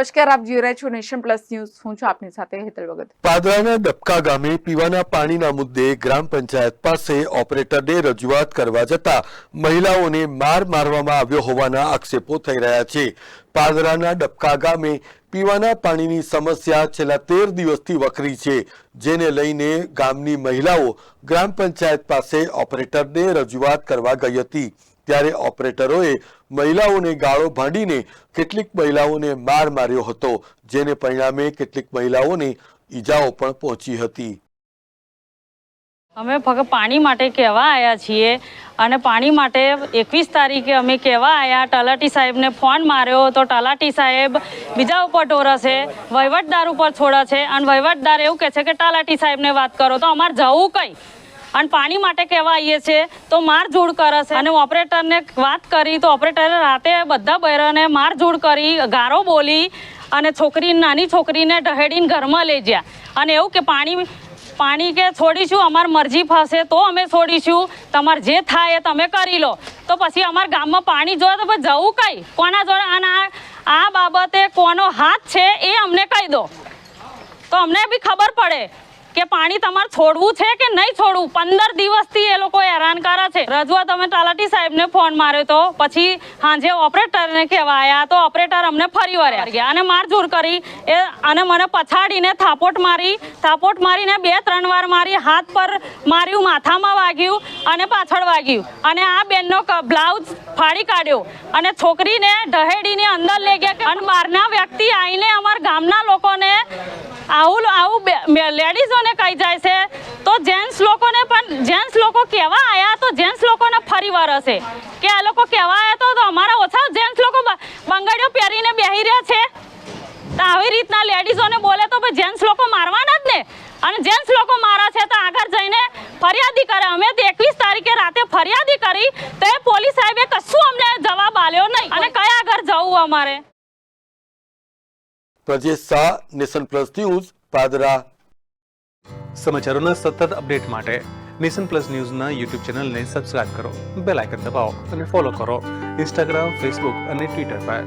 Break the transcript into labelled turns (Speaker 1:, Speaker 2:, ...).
Speaker 1: નમસ્કાર, આપ જોઈ રહ્યા છો નેશન પ્લસ ન્યૂઝ. હું છું આપની સાથે હેતલ ભગત.
Speaker 2: પાદરાના ડબકા ગામે પીવાના પાણીના મુદ્દે ગ્રામ પંચાયત પાસે ઓપરેટરને રજૂઆત કરવા જતા મહિલાઓને મારવામાં આવ્યો હોવાના આક્ષેપો થઈ રહ્યા છે. પાદરાના ડબકા ગામે પીવાના પાણીની સમસ્યા છેલ્લા 13 દિવસથી વકરી છે, જેને લઈને ગામની મહિલાઓ ગ્રામ પંચાયત પાસે ઓપરેટરને રજૂઆત કરવા ગઈ હતી. ત્યારે ઓપરેટરોએ મહિલાઓને ગાળો ભાંડીને કેટલીક મહિલાઓને માર્યો હતો, જેને પરિણામે કેટલીક મહિલાઓને ઈજાઓ પણ પહોંચી હતી.
Speaker 3: અમે ફક્ત પાણી માટે કહેવા આવ્યા છીએ અને પાણી માટે 21 તારીખે અમે કહેવા આવ્યા. તલાટી સાહેબને ફોન માર્યો તો તલાટી સાહેબ બીજા ઉપર ટોરસે વહીવટદાર ઉપર છોડે છે અને વહીવટદાર એવું કહે છે કે તલાટી સાહેબને વાત કરો. તો અમારે જવું કઈ? અને પાણી માટે કહેવા આવીએ છીએ તો મારઝૂડ કરે છે. અને ઓપરેટરને વાત કરી તો ઓપરેટરે રાતે બધા બહેરોને મારઝૂડ કરી, ગારો બોલી અને નાની છોકરીને ઢહેડીને ઘરમાં લઈ ગયા. અને એવું કે પાણી કે છોડીશું, અમારી મરજી ફાવશે તો અમે છોડીશું, તમારે જે થાય એ તમે કરી લો. તો પછી અમારા ગામમાં પાણી જોઈએ તો પછી જવું કઈ? કોના જોડે? અને આ બાબતે કોનો હાથ છે એ અમને કહી દો તો અમને બી ખબર પડે કે પાણી તમારે છોડવું છે કે નહીં છોડવું. 15 દિવસથી એ લોકો હેરાન કરે છે. રજૂઆત અમે તલાટી સાહેબને ફોન માર્યો તો પછી સાંજે ઓપરેટરને કહેવા આવ્યા તો ઓપરેટર અમને ફરી વળ્યા ગયા અને મારઝૂડ કરી અને મને પછાડીને થાપોટ મારીને 2-3 વાર મારી, હાથ પર માર્યું, માથામાં વાગ્યું અને પાછળ વાગ્યું. અને આ બેનનો બ્લાઉઝ ફાડી કાઢ્યો અને છોકરીને ઢહેડીને અંદર લઈ ગયા. અને બહારના વ્યક્તિ આવીને અમારા ગામના લોકોને આવું લેડીઝોને કહી જાય છે તો જેન્ટ્સ લોકો કહેવા આવ્યા તો જેન્ટ્સ લોકોને ફરી વરસે કે આ લોકો કહેવા આવ્યા તો અમારા ઓછા જેન્ટ્સ લોકો બંગડીઓ પહેરીને બેહી રહ્યા છે. તો આવી રીતના લેડીઝોને બોલે તો ભાઈ જેન્ટ્સ લોકો મારવાના જ ને. અને જેન્ટ્સ લોકો મારા છે તો આગળ જઈને ફરિયાદી કરે. અમે 21 તારીખે રાતે ફરિયાદી કરી તો એ પોલીસ સાહેબે કશું અમને જવાબ આપ્યો નહીં. અને કયા આગળ જવું અમારે?
Speaker 2: Prajesh Shah, Nation Plus News, Padra.
Speaker 4: સમાચારોના સતત અપડેટ માટે નેશન પ્લસ ન્યૂઝના યુટ્યુબ ચેનલને સબસ્ક્રાઇબ કરો, બેલ આઇકન દબાવો અને ફોલો કરો ઇન્સ્ટાગ્રામ, ફેસબુક અને ટ્વિટર પર.